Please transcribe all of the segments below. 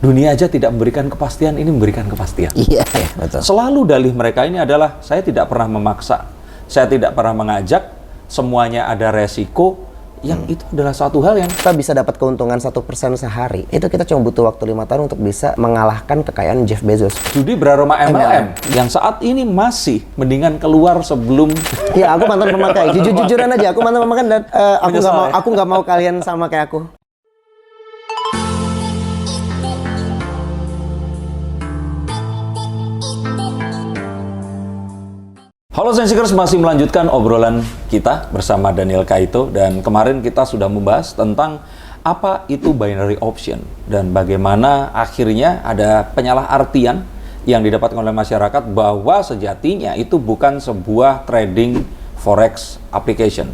Dunia aja tidak memberikan kepastian, ini memberikan kepastian. Iya, betul. Selalu dalih mereka ini adalah, saya tidak pernah memaksa, saya tidak pernah mengajak, semuanya ada resiko, yang itu adalah satu hal yang kita bisa dapat keuntungan 1% sehari. Itu kita cuma butuh waktu 5 tahun untuk bisa mengalahkan kekayaan Jeff Bezos. judi beraroma MLM, yang saat ini masih mendingan keluar sebelum. Iya, aku mantan pemakai. Jujur-jujuran aja, aku mantan pemakai dan aku nggak mau kalian sama kayak aku. Halo Sensikers, masih melanjutkan obrolan kita bersama Daniel Kaito, dan kemarin kita sudah membahas tentang apa itu binary option dan bagaimana akhirnya ada penyalahartian yang didapatkan oleh masyarakat bahwa sejatinya itu bukan sebuah trading forex application.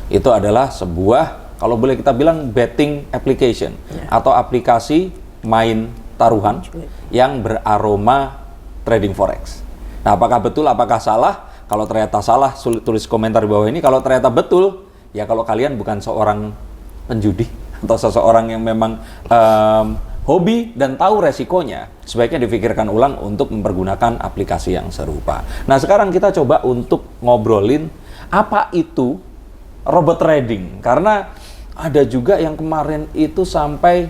Itu adalah sebuah, kalau boleh kita bilang, betting application atau aplikasi main taruhan yang beraroma trading forex. Nah, apakah betul, apakah salah? Kalau ternyata salah, tulis komentar di bawah ini. Kalau ternyata betul, ya kalau kalian bukan seorang penjudi atau seseorang yang memang hobi dan tahu resikonya, sebaiknya difikirkan ulang untuk mempergunakan aplikasi yang serupa. Nah, sekarang kita coba untuk ngobrolin apa itu robot trading. Karena ada juga yang kemarin itu sampai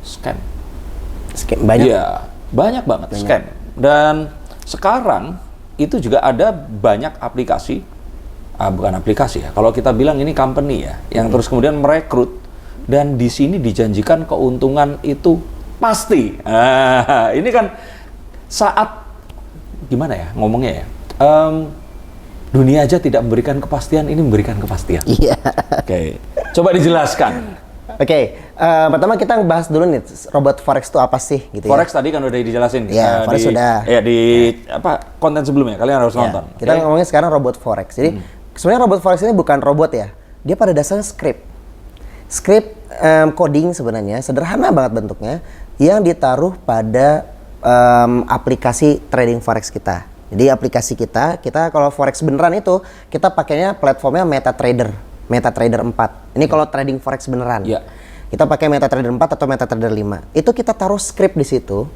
scam. Scam banyak? Iya, banyak banget scam. Dan sekarang itu juga ada banyak aplikasi, bukan aplikasi ya, kalau kita bilang ini company ya, yang terus kemudian merekrut, dan di sini dijanjikan keuntungan itu pasti. Ini kan saat, gimana ya ngomongnya ya, dunia aja tidak memberikan kepastian, ini memberikan kepastian. Iya. Oke, coba dijelaskan. Oke, pertama kita bahas dulu nih robot forex itu apa sih gitu. Forex tadi kan udah dijelasin. Iya, forex sudah. Ya di apa konten sebelumnya kalian harus nonton. Kita ngomongin sekarang robot forex. Jadi sebenarnya robot forex ini bukan robot ya. Dia pada dasarnya script coding sebenarnya, sederhana banget bentuknya, yang ditaruh pada aplikasi trading forex kita. Jadi aplikasi kita kalau forex beneran itu kita pakainya platformnya MetaTrader 4. Ini kalau trading forex beneran. Ya. Kita pakai MetaTrader 4 atau MetaTrader 5. Itu kita taruh script di situ.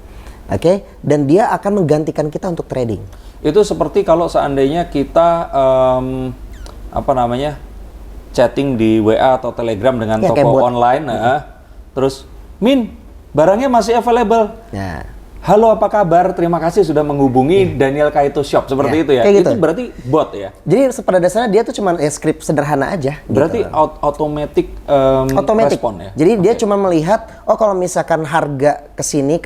Oke, dan dia akan menggantikan kita untuk trading. Itu seperti kalau seandainya kita chatting di WA atau Telegram dengan Ya, toko online, terus Min, barangnya masih available. Nah, Halo, apa kabar? Terima kasih sudah menghubungi Daniel Kaito Shop. Seperti itu ya? Kayak gitu. Itu berarti bot ya? jadi pada dasarnya dia tuh cuma script sederhana aja. Berarti gitu. automatic respon ya? Jadi dia cuma melihat, oh kalau misalkan harga kesini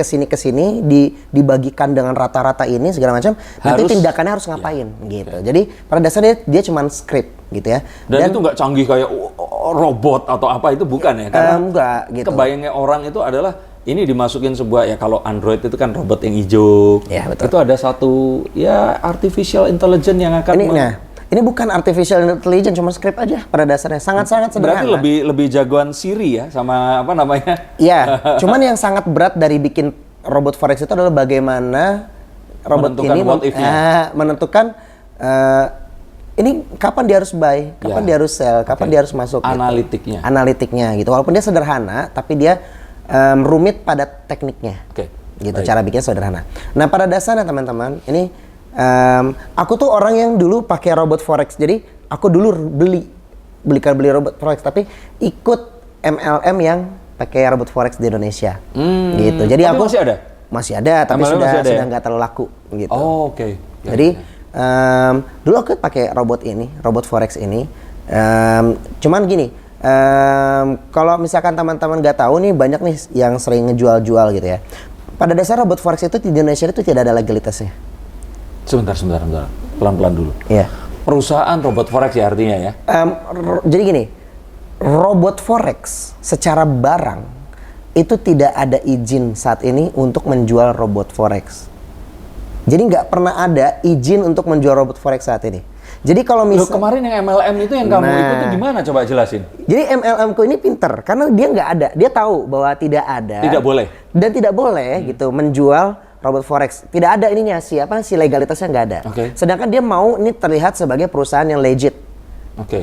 dibagikan dengan rata-rata ini segala macam, nanti tindakannya harus ngapain gitu. Jadi pada dasarnya dia cuma script gitu ya. Dan itu nggak canggih kayak robot atau apa, itu bukan ya? Karena enggak gitu. kebayangnya orang itu adalah ini dimasukin sebuah, ya kalau Android itu kan robot yang hijau. Ya, betul. Itu ada satu ya artificial intelligence yang akan ini bukan artificial intelligence, cuma script aja pada dasarnya. Sangat-sangat sederhana. Berarti lebih jagoan Siri ya sama apa namanya? Iya, cuman yang sangat berat dari bikin robot forex itu adalah bagaimana robot Menentukan ini what if-nya. menentukan ini kapan dia harus buy, kapan dia harus sell, kapan dia harus masuk. Analitiknya. Gitu. Analitiknya gitu. Walaupun dia sederhana, tapi dia rumit pada tekniknya. Gitu. Baik. Cara bikinnya sederhana. Nah, pada dasarnya teman-teman, ini aku tuh orang yang dulu pakai robot forex. Jadi aku dulu beli robot forex, tapi ikut MLM yang pakai robot forex di Indonesia. Gitu. Jadi tapi aku masih ada? Masih ada, tapi sudah nggak terlalu laku gitu. Oh, oke. Jadi dulu aku pakai robot forex ini. Cuman gini, kalau misalkan teman-teman nggak tahu nih, banyak nih yang sering ngejual-jual gitu ya. Pada dasar robot forex itu di Indonesia itu tidak ada legalitasnya. Sebentar. Pelan-pelan dulu. Iya. Perusahaan robot forex ya artinya ya? Jadi gini, robot forex secara barang itu tidak ada izin saat ini untuk menjual robot forex. Jadi nggak pernah ada izin untuk menjual robot forex saat ini. Jadi kalau kemarin yang MLM itu yang kamu ikuti gimana? Coba jelasin. Jadi MLM ku ini pinter karena dia nggak ada, dia tahu bahwa tidak ada. Tidak boleh. Dan tidak boleh gitu menjual robot forex. Tidak ada ininya si legalitasnya nggak ada. Sedangkan dia mau ini terlihat sebagai perusahaan yang legit.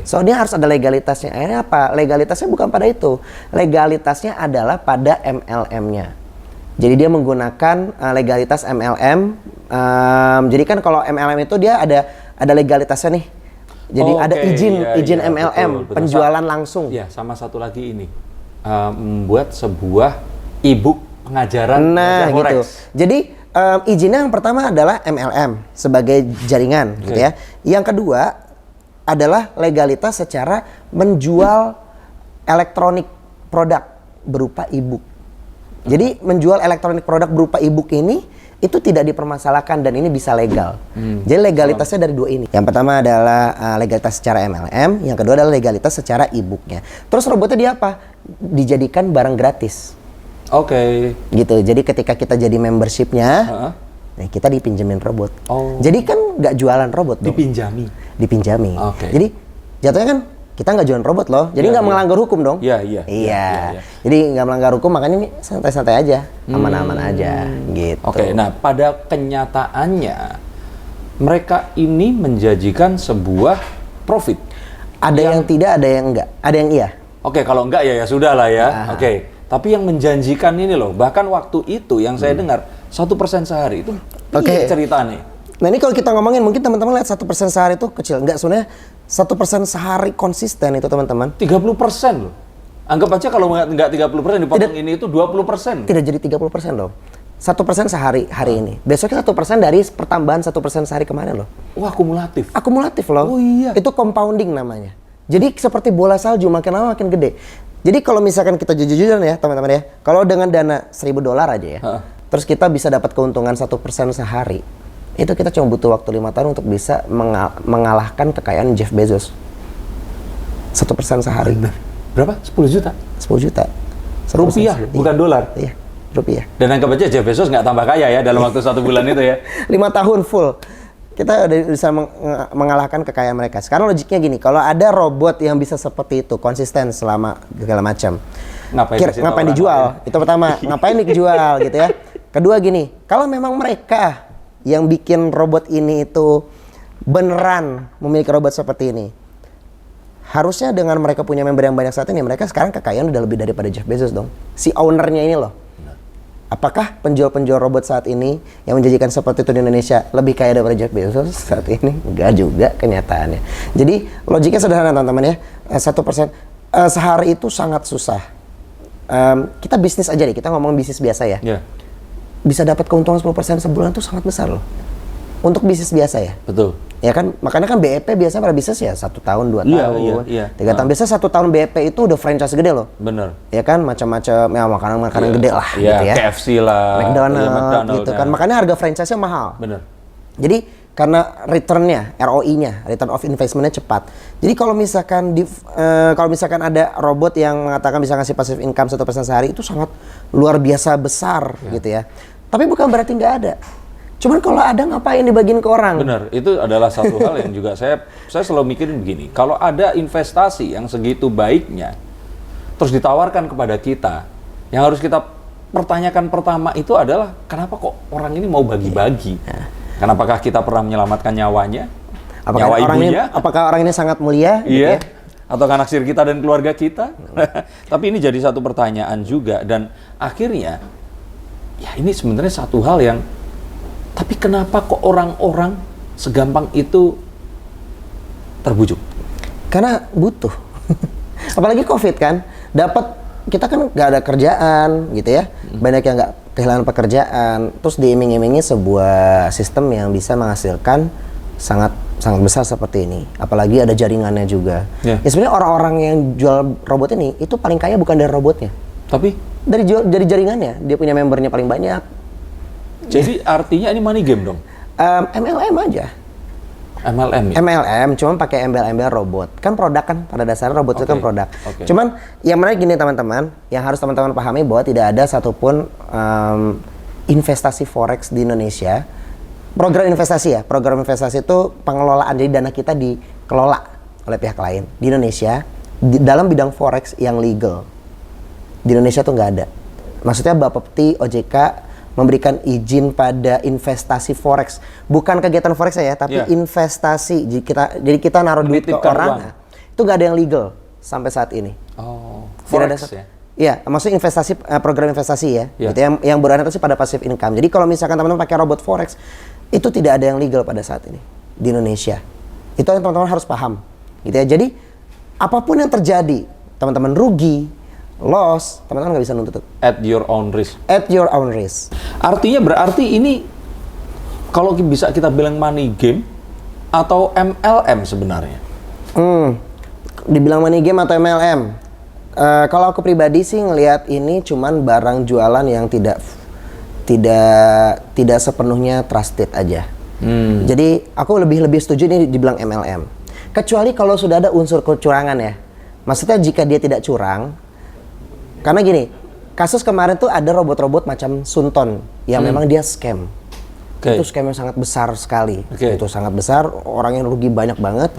So dia harus ada legalitasnya. Akhirnya apa? Legalitasnya bukan pada itu. Legalitasnya adalah pada MLM-nya. Jadi dia menggunakan legalitas MLM. Jadi kan kalau MLM itu dia ada legalitasnya nih. Jadi ada izin MLM, betul. penjualan langsung. Ya, sama satu lagi ini. Membuat sebuah e-book pengajaran Nah, Forex. gitu. Jadi izinnya yang pertama adalah MLM sebagai jaringan, gitu ya. Yang kedua adalah legalitas secara menjual elektronik produk berupa e-book. Jadi menjual elektronik produk berupa e-book ini itu tidak dipermasalahkan dan ini bisa legal. Jadi legalitasnya dari dua ini. Yang pertama adalah legalitas secara MLM, yang kedua adalah legalitas secara e-booknya. Terus robotnya dia apa? Dijadikan barang gratis. Oke. Gitu. Jadi ketika kita jadi membershipnya, nah kita dipinjemin robot. Jadi kan nggak jualan robot dong. Dipinjami. Jadi jatuhnya kan kita nggak jualan robot loh. Jadi nggak melanggar hukum dong. Iya. Jadi nggak melanggar hukum, makanya ini santai-santai aja, aman-aman aja, gitu. Oke. Nah, pada kenyataannya mereka ini menjanjikan sebuah profit. Ada yang tidak, ada yang enggak, ada yang iya. Oke, kalau enggak ya sudah lah ya. Oke. Tapi yang menjanjikan ini loh, bahkan waktu itu yang saya dengar 1% sehari itu cerita nih. Nah ini kalau kita ngomongin, mungkin teman-teman lihat 1% sehari itu kecil. Enggak, sebenarnya 1% sehari konsisten itu teman-teman. 30% loh. Anggap aja kalau nggak 30% dipotong ini itu 20%. Tidak jadi 30% loh. 1% sehari hari ini. Besoknya 1% dari pertambahan 1% sehari kemarin loh. Wah, akumulatif. Akumulatif loh. Oh iya. Itu compounding namanya. Jadi seperti bola salju, makin lama makin gede. Jadi kalau misalkan kita jujur-jujuran ya teman-teman ya, kalau dengan dana $1.000 aja ya, terus kita bisa dapat keuntungan 1% sehari, itu kita cuma butuh waktu 5 tahun untuk bisa mengalahkan kekayaan Jeff Bezos. 1% sehari. Benar. Berapa? 10 juta? 10 juta. Rupiah, bukan dolar? Iya, rupiah. Dan anggap aja Jeff Bezos nggak tambah kaya ya dalam waktu 1 bulan itu ya. 5 tahun full. Kita udah bisa mengalahkan kekayaan mereka. Sekarang logiknya gini, kalau ada robot yang bisa seperti itu, konsisten selama segala macam, ngapain dijual? Itu pertama, ngapain dijual gitu ya. Kedua gini, kalau memang mereka yang bikin robot ini itu beneran memiliki robot seperti ini, harusnya dengan mereka punya member yang banyak saat ini, mereka sekarang kekayaan udah lebih daripada Jeff Bezos dong. Si ownernya ini loh. Apakah penjual-penjual robot saat ini yang menjanjikan seperti itu di Indonesia lebih kaya daripada Jeff Bezos saat ini? Enggak juga kenyataannya. Jadi logiknya sederhana teman-teman ya. 1% sehari itu sangat susah. Kita bisnis aja deh, kita ngomong bisnis biasa ya. Bisa dapat keuntungan 10% sebulan itu sangat besar loh. Untuk bisnis biasa ya. Betul. Ya kan, makanya kan BEP biasanya pada bisnis ya 1 tahun, 2 tahun, 3 tahun. Biasanya 1 tahun BEP itu udah franchise gede loh. Bener. Ya kan, macam-macam ya makanan gede lah gitu ya. KFC lah. McDonald gitu kan. Makanya harga franchise-nya mahal. Bener. Jadi karena return-nya, ROI-nya, return of investment-nya cepat. Jadi kalau misalkan ada robot yang mengatakan bisa ngasih passive income 1% sehari, itu sangat luar biasa besar gitu ya. Tapi bukan berarti nggak ada. Cuman kalau ada ngapain dibagiin ke orang? Benar, itu adalah satu hal yang juga saya selalu mikirin begini. Kalau ada investasi yang segitu baiknya, terus ditawarkan kepada kita, yang harus kita pertanyakan pertama itu adalah kenapa kok orang ini mau bagi-bagi? Kenapakah kita pernah menyelamatkan nyawanya? Nyawa ibunya? Apakah orang ini sangat mulia? Iya. Gitu ya? Atau anak sir kita dan keluarga kita? Tapi ini jadi satu pertanyaan juga, dan akhirnya ya ini sebenarnya satu hal yang, tapi kenapa kok orang-orang segampang itu terbujuk? Karena butuh. Apalagi COVID kan, kita kan nggak ada kerjaan gitu ya. Banyak yang nggak kehilangan pekerjaan. Terus diiming-imingi sebuah sistem yang bisa menghasilkan sangat besar seperti ini. Apalagi ada jaringannya juga. Ya sebenarnya orang-orang yang jual robot ini itu paling kaya bukan dari robotnya, tapi dari jaringannya. Dia punya membernya paling banyak. Jadi artinya ini money game dong? MLM aja. MLM ya? MLM, cuman pakai embel-embel robot. Kan produk kan, pada dasarnya robot itu kan produk. Cuman yang menarik gini teman-teman, yang harus teman-teman pahami bahwa tidak ada satupun investasi forex di Indonesia. Program investasi itu pengelolaan, jadi dana kita dikelola oleh pihak lain. Di Indonesia, dalam bidang forex yang legal, di Indonesia tuh nggak ada. Maksudnya Bapepti, OJK memberikan izin pada investasi forex, bukan kegiatan forex ya, tapi investasi. Jadi kita naruh duit ke orang, itu nggak ada yang legal sampai saat ini. Forex ya? Iya, maksudnya investasi, program investasi ya, Iya. gitu, yang berorientasi pada passive income. Jadi kalau misalkan teman-teman pakai robot forex, itu tidak ada yang legal pada saat ini di Indonesia. Itu yang teman-teman harus paham, gitu ya. Jadi apapun yang terjadi, teman-teman rugi, loss, teman-teman nggak bisa nuntut. At your own risk. At your own risk. Artinya berarti ini kalau bisa kita bilang money game atau MLM sebenarnya. Dibilang money game atau MLM? Kalau aku pribadi sih ngelihat ini cuman barang jualan yang tidak sepenuhnya trusted aja. Jadi aku lebih setuju ini dibilang MLM. Kecuali kalau sudah ada unsur kecurangan ya. Maksudnya jika dia tidak curang, karena gini, kasus kemarin tuh ada robot-robot macam Sunton yang memang dia scam. Itu scamnya sangat besar sekali. Itu sangat besar, orang yang rugi banyak banget.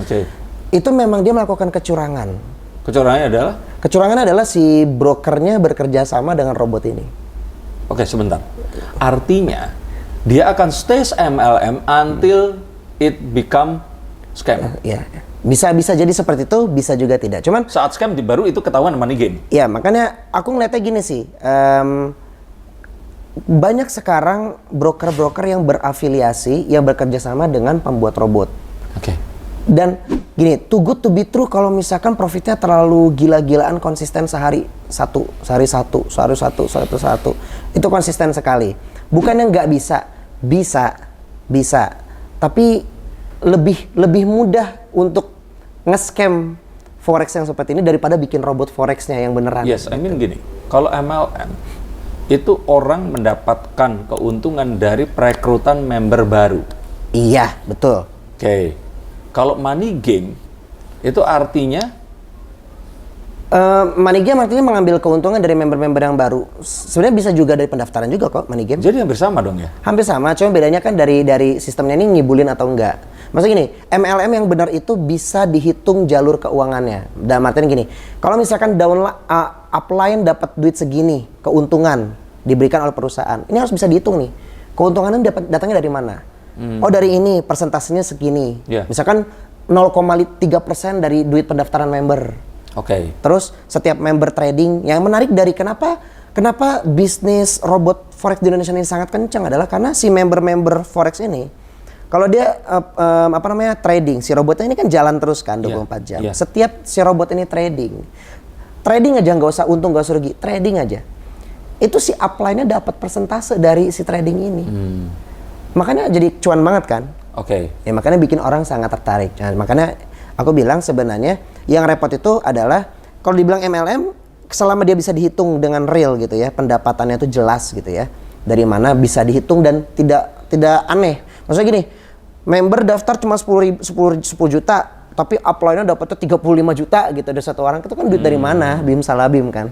Itu memang dia melakukan kecurangan. Kecurangannya adalah si brokernya bekerja sama dengan robot ini. Oke, sebentar. Artinya dia akan stay MLM until it become scam. Ya, bisa jadi seperti itu, bisa juga tidak. Cuman saat scam baru itu ketahuan money game. Ya, makanya aku ngeliatnya gini sih. Banyak sekarang broker-broker yang berafiliasi, yang bekerja sama dengan pembuat robot. Dan gini, too good to be true, kalau misalkan profitnya terlalu gila-gilaan konsisten sehari satu, itu konsisten sekali. Bukannya nggak bisa, tapi lebih mudah untuk nge-scam forex yang seperti ini daripada bikin robot forexnya yang beneran. Yes, I mean gini, kalau MLM itu orang mendapatkan keuntungan dari perekrutan member baru. Iya, betul. Kalau money game itu artinya money game artinya mengambil keuntungan dari member-member yang baru. Sebenarnya bisa juga dari pendaftaran juga kok money game. Jadi hampir sama dong ya? Hampir sama, cuma bedanya kan dari sistemnya ini ngibulin atau enggak. Maksudnya gini, MLM yang benar itu bisa dihitung jalur keuangannya. Dalam artian gini, kalau misalkan upline dapat duit segini, keuntungan diberikan oleh perusahaan, ini harus bisa dihitung nih. Keuntungannya datangnya dari mana? Oh, dari ini persentasenya segini. Misalkan 0,3% dari duit pendaftaran member. Terus setiap member trading, yang menarik dari kenapa bisnis robot forex di Indonesia ini sangat kencang adalah karena si member-member forex ini, kalau dia trading, si robotnya ini kan jalan terus kan 24 jam. Setiap si robot ini trading aja, nggak usah untung, nggak usah rugi, trading aja. Itu si upline-nya dapat persentase dari si trading ini. Makanya jadi cuan banget kan? Ya makanya bikin orang sangat tertarik. Nah, makanya aku bilang sebenarnya yang repot itu adalah kalau dibilang MLM, selama dia bisa dihitung dengan real gitu ya, pendapatannya itu jelas gitu ya, dari mana bisa dihitung dan tidak aneh. Maksudnya gini, member daftar cuma 10 juta, tapi upline-nya dapatnya 35 juta gitu dari satu orang, itu kan duit dari mana? Bim salah bim kan?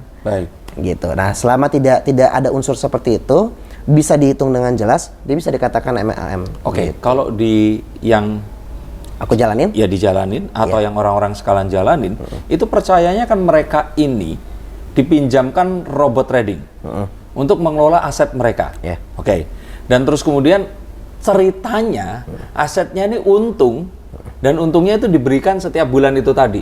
Gitu. Nah, selama tidak ada unsur seperti itu, bisa dihitung dengan jelas, dia bisa dikatakan MLM. Gitu. Kalau di yang aku jalanin? Ya dijalanin, atau yang orang-orang sekalian jalanin, itu percayanya kan mereka ini dipinjamkan robot trading untuk mengelola aset mereka. Dan terus kemudian ceritanya asetnya ini untung, dan untungnya itu diberikan setiap bulan itu tadi.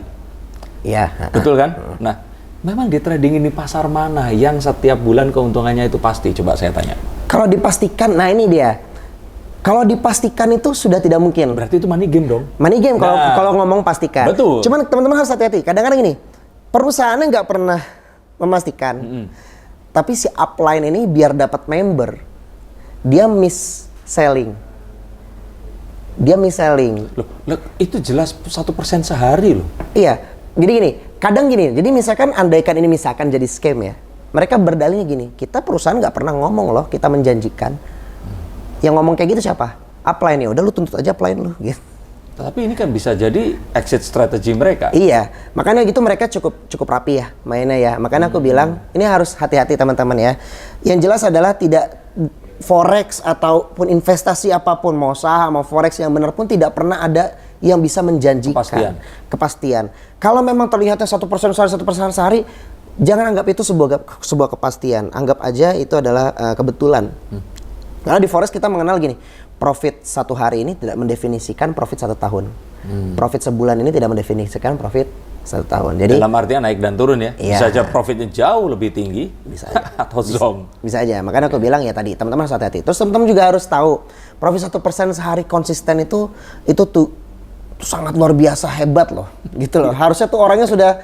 Betul kan? Nah, memang di trading ini pasar mana yang setiap bulan keuntungannya itu pasti? Coba saya tanya. Kalau dipastikan, nah ini dia. Kalau dipastikan itu sudah tidak mungkin. Berarti itu money game dong? Money game kalau ngomong pastikan. Betul. Cuman teman-teman harus hati-hati. Kadang-kadang gini, perusahaannya nggak pernah memastikan. Tapi si upline ini biar dapat member, dia mis-selling. Loh, itu jelas 1% sehari loh. Iya. Jadi gini, kadang gini. Jadi misalkan andaikan ini misalkan jadi scam ya. Mereka berdalilnya gini, kita perusahaan nggak pernah ngomong loh, kita menjanjikan. Yang ngomong kayak gitu siapa? Upline ya, udah lu tuntut aja upline lu gitu. Tapi ini kan bisa jadi exit strategi mereka. Iya, makanya gitu mereka cukup rapi ya mainnya ya. Makanya aku bilang, ini harus hati-hati teman-teman ya. Yang jelas adalah tidak forex ataupun investasi apapun, mau saham, mau forex yang benar pun tidak pernah ada yang bisa menjanjikan kepastian. Kalau memang terlihatnya 1% sehari, jangan anggap itu sebuah kepastian. Anggap aja itu adalah kebetulan. Karena di forex kita mengenal gini, profit satu hari ini tidak mendefinisikan profit 1 tahun. Profit sebulan ini tidak mendefinisikan profit 1 tahun. Jadi dalam artian naik dan turun ya. Iya. Bisa aja profitnya jauh lebih tinggi, Bisa aja. atau zong. bisa aja. Makanya aku bilang ya tadi, teman-teman harus hati-hati. Terus teman-teman juga harus tahu, profit 1% sehari konsisten itu tuh sangat luar biasa hebat loh. Gitu loh. Harusnya tuh orangnya sudah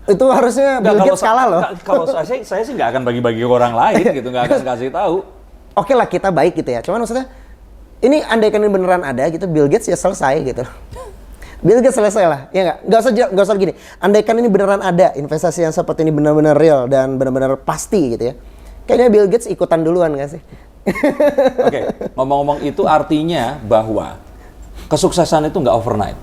itu harusnya Bill Gates kalah loh. Kalau saya sih nggak akan bagi-bagi ke orang lain gitu, nggak akan kasih tahu. Oke lah kita baik gitu ya. Cuman maksudnya ini andaikan ini beneran ada gitu, Bill Gates ya selesai gitu. Bill Gates selesai lah, ya nggak usah gini. Andaikan ini beneran ada investasi yang seperti ini benar-benar real dan benar-benar pasti gitu ya. Kayaknya Bill Gates ikutan duluan nggak sih? Oke, ngomong-ngomong itu artinya bahwa kesuksesan itu nggak overnight.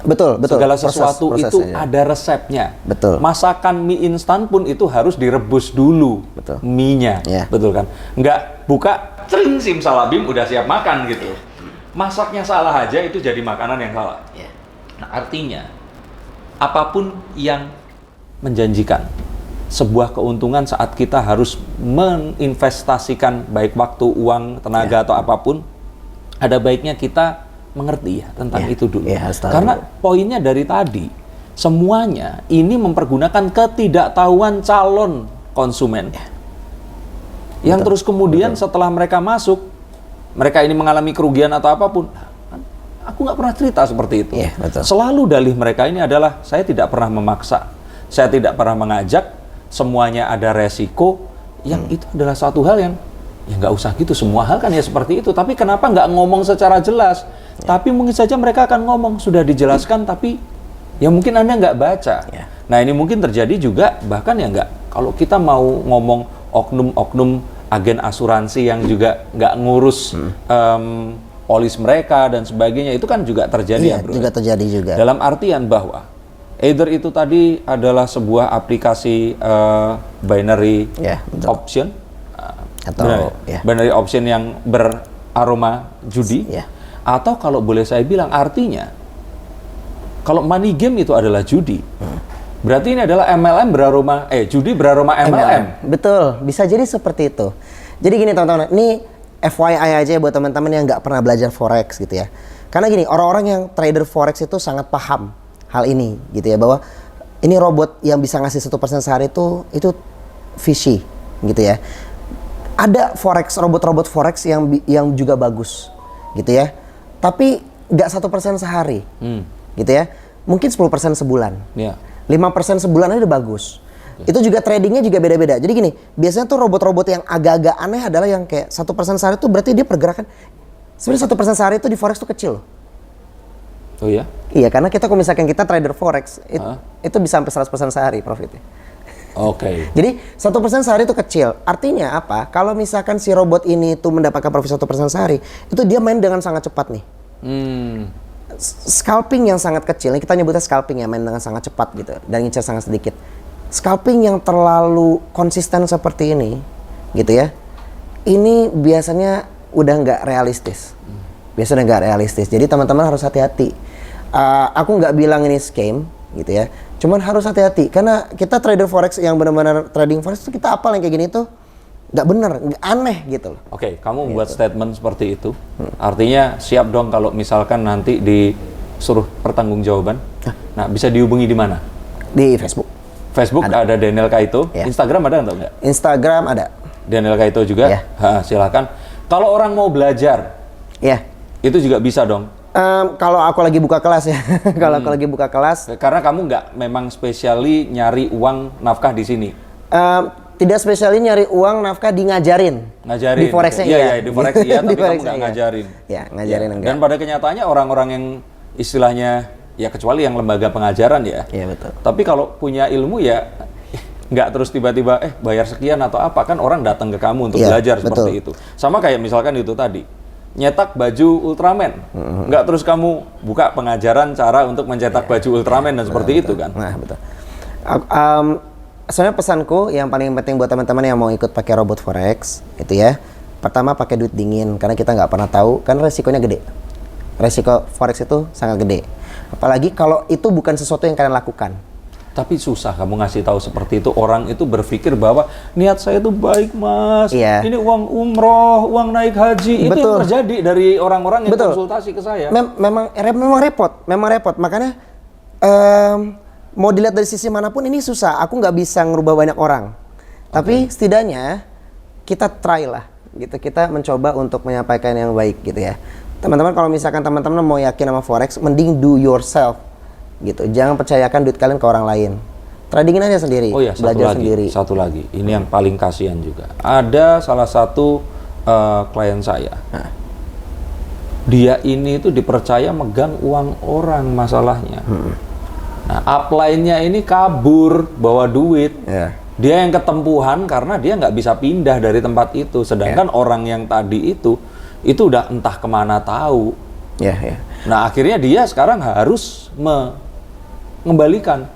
Betul. Segala sesuatu Proses itu aja. ada resepnya. Betul. Masakan mie instan pun itu harus direbus dulu. Betul. Mie-nya. Iya. Betul kan? Nggak buka, cering simsalabim udah siap makan gitu. Masaknya salah aja itu jadi makanan yang salah. Iya. Nah, artinya apapun yang menjanjikan sebuah keuntungan saat kita harus menginvestasikan baik waktu, uang, tenaga atau apapun, ada baiknya kita mengerti ya tentang itu dulu. harus tahu Karena dulu. poinnya dari tadi, semuanya ini mempergunakan ketidaktahuan calon konsumen. Yang terus kemudian setelah mereka masuk, mereka ini mengalami kerugian atau apapun, aku nggak pernah cerita seperti itu. Iya, betul. Selalu dalih mereka ini adalah, saya tidak pernah memaksa, saya tidak pernah mengajak, semuanya ada resiko, yang itu adalah satu hal yang, ya nggak usah gitu, semua hal kan ya seperti itu, tapi kenapa nggak ngomong secara jelas? Tapi mungkin saja mereka akan ngomong, sudah dijelaskan, tapi ya mungkin Anda nggak baca. Ya. Nah ini mungkin terjadi juga, bahkan ya nggak, kalau kita mau ngomong oknum-oknum agen asuransi yang juga nggak ngurus polis mereka dan sebagainya, itu kan juga terjadi ya bro. Juga terjadi juga. Dalam artian bahwa either itu tadi adalah sebuah aplikasi binary Ya, betul. option Atau binary option yang beraroma judi, Ya. atau kalau boleh saya bilang artinya kalau money game itu adalah judi, berarti ini adalah MLM beraroma judi beraroma MLM. Betul, bisa jadi seperti itu. Jadi gini teman-teman, ini FYI aja buat teman-teman yang nggak pernah belajar forex gitu ya. Karena gini, orang-orang yang trader forex itu sangat paham hal ini gitu ya, bahwa ini robot yang bisa ngasih 1% sehari itu fishy gitu ya. Ada forex, robot-robot forex yang juga bagus gitu ya. Tapi nggak 1% sehari gitu ya. Mungkin 10% sebulan. Ya. 5% sebulan aja udah bagus. Itu juga tradingnya juga beda-beda. Jadi gini, biasanya tuh robot-robot yang agak-agak aneh adalah yang kayak 1% sehari itu berarti dia pergerakan. Sebenarnya 1% sehari itu di forex tuh kecil loh. Oh ya? Iya, karena kita kalau misalkan kita trader forex, itu bisa sampai 100% sehari profitnya. Oke. Jadi 1% sehari itu kecil. Artinya apa? Kalau misalkan si robot ini tuh mendapatkan profit 1% sehari, itu dia main dengan sangat cepat nih. Scalping yang sangat kecil, ini kita nyebutnya scalping ya, main dengan sangat cepat gitu, dan ngincar sangat sedikit. Scalping yang terlalu konsisten seperti ini, gitu ya, ini biasanya udah nggak realistis. Biasanya nggak realistis. Jadi teman-teman harus hati-hati. Aku nggak bilang ini scam, gitu ya. Cuman harus hati-hati karena kita trader forex yang benar-benar trading forex itu kita apal yang kayak gini tuh nggak bener, nggak aneh gitu loh. Oke, kamu membuat statement seperti itu. Artinya siap dong kalau misalkan nanti disuruh pertanggungjawaban. Nah, bisa dihubungi di mana? Di Facebook. Facebook ada Daniel Kaito. Ya. Instagram ada atau enggak? Instagram ada. Daniel Kaito juga. Ya. Silakan. Kalau orang mau belajar, Ya. itu juga bisa dong. Kalau aku lagi buka kelas ya, kalau aku lagi buka kelas, Karena kamu nggak memang spesiali nyari uang nafkah di sini. tidak spesialnya nyari uang nafkah di ngajarin. Ngajarin. Di forexnya iya. iya. Iya, di forex iya, Di tapi kamu forexnya nggak iya. ngajarin. Ya, ngajarin enggak. Dan pada kenyataannya orang-orang yang istilahnya, ya kecuali yang lembaga pengajaran ya. Iya, betul. Tapi kalau punya ilmu ya nggak terus tiba-tiba bayar sekian atau apa, kan orang datang ke kamu untuk Iya, belajar seperti betul. itu. Sama kayak misalkan itu tadi, nyetak baju Ultraman. Nggak terus kamu buka pengajaran cara untuk mencetak baju Ultraman dan seperti itu kan. Nah, betul. Sebenarnya pesanku yang paling penting buat teman-teman yang mau ikut pakai robot forex itu ya, pertama pakai duit dingin karena kita nggak pernah tahu, karena resikonya gede. Resiko forex itu sangat gede. Apalagi kalau itu bukan sesuatu yang kalian lakukan. Tapi susah kamu ngasih tahu seperti itu. Orang itu berpikir bahwa niat saya itu baik mas, Iya. ini uang umroh, uang naik haji. Itu Betul. yang terjadi dari orang-orang yang Betul. konsultasi ke saya. Memang repot. Makanya mau dilihat dari sisi manapun ini susah. Aku nggak bisa ngerubah banyak orang. Tapi setidaknya kita try lah gitu. Kita mencoba untuk menyampaikan yang baik gitu ya. Teman-teman kalau misalkan teman-teman mau yakin sama forex, mending do yourself gitu. Jangan percayakan duit kalian ke orang lain. Tradingin aja sendiri. Oh ya, belajar sendiri. Satu lagi. Ini yang paling kasihan juga. Ada salah satu klien saya. Dia ini tuh dipercaya megang uang orang masalahnya. Nah, upline-nya ini kabur bawa duit. Dia yang ketempuhan karena dia nggak bisa pindah dari tempat itu. Sedangkan orang yang tadi itu udah entah kemana tahu. Nah, akhirnya dia sekarang harus mengembalikan.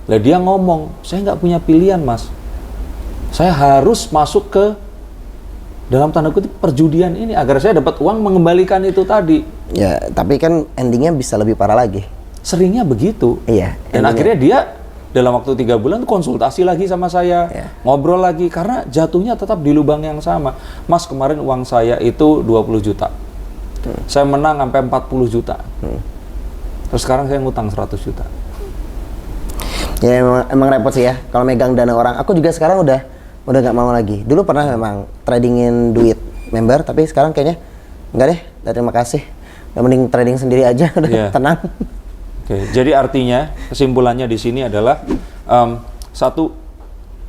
Lah dia ngomong, saya nggak punya pilihan, Mas. Saya harus masuk ke dalam tanda kutip perjudian ini agar saya dapat uang mengembalikan itu tadi. Ya, tapi kan endingnya bisa lebih parah lagi. Seringnya begitu. Iya. Dan akhirnya dia dalam waktu 3 bulan konsultasi lagi sama saya, ngobrol lagi karena jatuhnya tetap di lubang yang sama. Mas, kemarin uang saya itu 20 juta. Saya menang sampai 40 juta. Terus sekarang saya ngutang 100 juta. Ya emang repot sih ya kalau megang dana orang. Aku juga sekarang udah nggak mau lagi. Dulu pernah memang tradingin duit member, tapi sekarang kayaknya enggak deh. Terima kasih. Udah mending trading sendiri aja, udah tenang. Oke, jadi artinya kesimpulannya di sini adalah satu,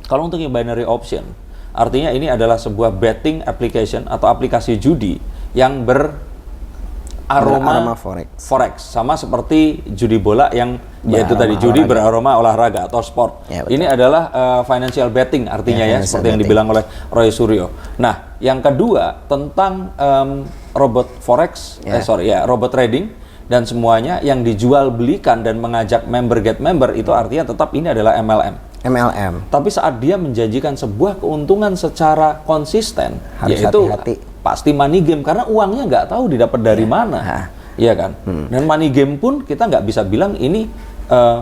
kalau untuk yang binary option, artinya ini adalah sebuah betting application atau aplikasi judi yang beraroma forex, sama seperti judi bola yang yaitu tadi judi beraroma olahraga atau sport. Ini adalah financial betting artinya ya seperti yang dibilang oleh Roy Suryo. Nah, yang kedua tentang robot forex, robot trading dan semuanya yang dijual belikan dan mengajak member get member itu artinya tetap ini adalah MLM. Tapi saat dia menjanjikan sebuah keuntungan secara konsisten, harus yaitu hati-hati. Pasti money game karena uangnya nggak tahu didapat dari mana, iya kan? Dan money game pun kita nggak bisa bilang ini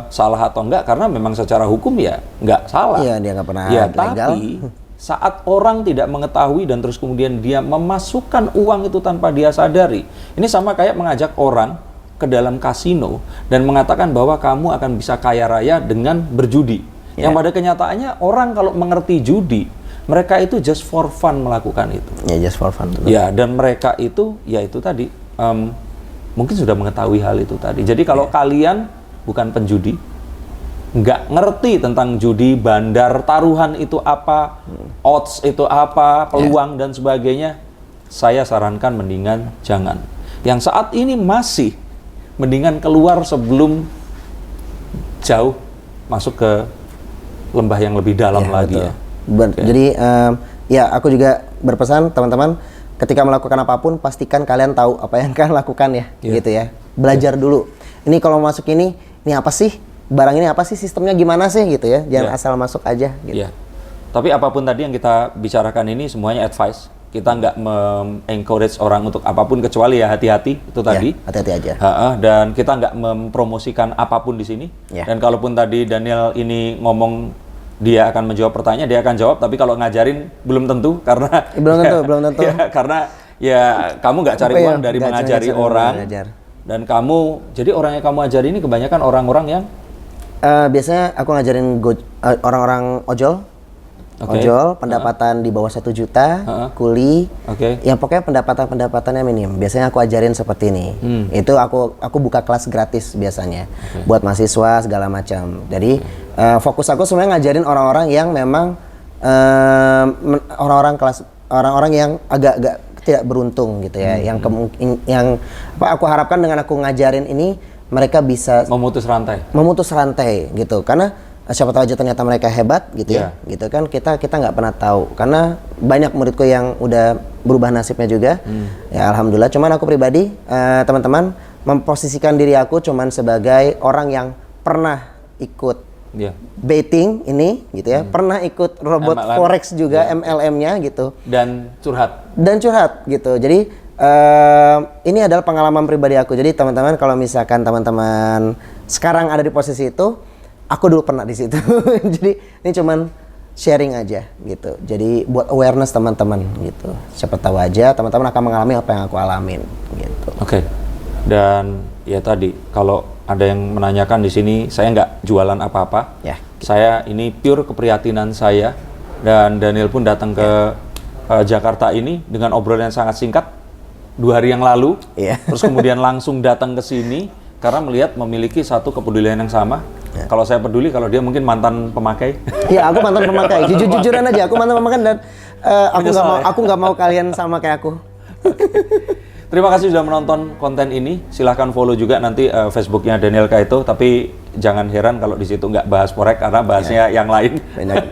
salah atau enggak karena memang secara hukum ya nggak salah. Iya, dia nggak pernah legal. Tapi saat orang tidak mengetahui dan terus kemudian dia memasukkan uang itu tanpa dia sadari, ini sama kayak mengajak orang ke dalam kasino dan mengatakan bahwa kamu akan bisa kaya raya dengan berjudi. Yang pada kenyataannya orang kalau mengerti judi, mereka itu just for fun melakukan itu. Ya, just for fun. Ya, dan mereka itu, ya itu tadi, mungkin sudah mengetahui hal itu tadi. Jadi kalau kalian bukan penjudi, nggak ngerti tentang judi, bandar, taruhan itu apa, odds itu apa, peluang dan sebagainya, saya sarankan mendingan jangan. Yang saat ini masih, mendingan keluar sebelum jauh masuk ke lembah yang lebih dalam lagi. Betul. Jadi ya aku juga berpesan teman-teman ketika melakukan apapun pastikan kalian tahu apa yang kalian lakukan ya, gitu ya. Belajar dulu. Ini kalau masuk ini apa sih? Barang ini apa sih? Sistemnya gimana sih gitu ya? Jangan asal masuk aja gitu. Tapi apapun tadi yang kita bicarakan ini semuanya advice. Kita nggak encourage orang untuk apapun kecuali ya hati-hati itu tadi. Hati-hati aja. Dan kita nggak mempromosikan apapun di sini. Dan kalaupun tadi Daniel ini ngomong dia akan menjawab pertanyaan, dia akan jawab. Tapi kalau ngajarin belum tentu karena belum tentu. Karena ya kamu nggak cari uang dari mengajari orang. Dan jadi orang yang kamu ajari ini kebanyakan orang-orang yang biasanya aku ngajarin orang-orang ojol. Pendapatan di bawah 1 juta, kuli, yang pokoknya pendapatannya minim. Biasanya aku ajarin seperti ini. Itu aku buka kelas gratis biasanya buat mahasiswa segala macam. Jadi fokus aku sebenarnya ngajarin orang-orang yang memang orang-orang yang agak tidak beruntung gitu ya. Yang aku harapkan dengan aku ngajarin ini mereka bisa memutus rantai gitu. Karena siapa tahu aja ternyata mereka hebat gitu ya, gitu kan kita nggak pernah tahu karena banyak muridku yang udah berubah nasibnya juga, ya alhamdulillah. Cuman aku pribadi teman-teman memposisikan diri aku cuman sebagai orang yang pernah ikut betting ini gitu ya, pernah ikut robot MLM, forex juga MLM-nya gitu dan curhat gitu. Jadi ini adalah pengalaman pribadi aku. Jadi teman-teman kalau misalkan teman-teman sekarang ada di posisi itu, aku dulu pernah di situ. Jadi ini cuman sharing aja gitu. Jadi buat awareness teman-teman gitu. Siapa tahu aja teman-teman akan mengalami apa yang aku alamin gitu. Oke. Dan ya tadi, kalau ada yang menanyakan di sini, saya nggak jualan apa-apa. Ya. Saya ini pure keprihatinan saya. Dan Daniel pun datang ke Jakarta ini dengan obrolan yang sangat singkat 2 hari yang lalu. Iya. Terus kemudian langsung datang ke sini karena melihat memiliki satu kepedulian yang sama. Ya. Kalau saya peduli, kalau dia mungkin mantan pemakai. Iya, aku mantan pemakai. Jujur-jujuran aja, aku mantan pemakai dan aku nggak mau kalian sama kayak aku. Terima kasih sudah menonton konten ini. Silahkan follow juga nanti Facebooknya Daniel Kaito. Tapi jangan heran kalau di situ nggak bahas forex karena bahasnya yang lain.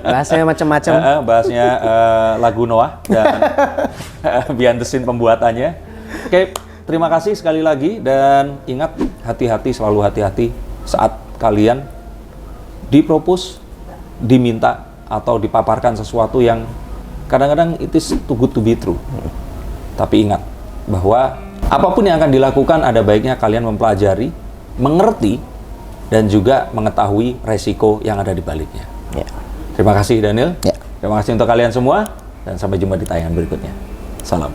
Bahasanya macam-macam. Bahasnya lagu Noah dan behind the scene pembuatannya. Oke, terima kasih sekali lagi dan ingat hati-hati, selalu hati-hati saat kalian dipropose, diminta atau dipaparkan sesuatu yang kadang-kadang it is too good to be true. Tapi ingat bahwa apapun yang akan dilakukan ada baiknya kalian mempelajari, mengerti, dan juga mengetahui resiko yang ada di baliknya. Ya. Terima kasih Daniel. Ya. Terima kasih untuk kalian semua dan sampai jumpa di tayangan berikutnya. Salam.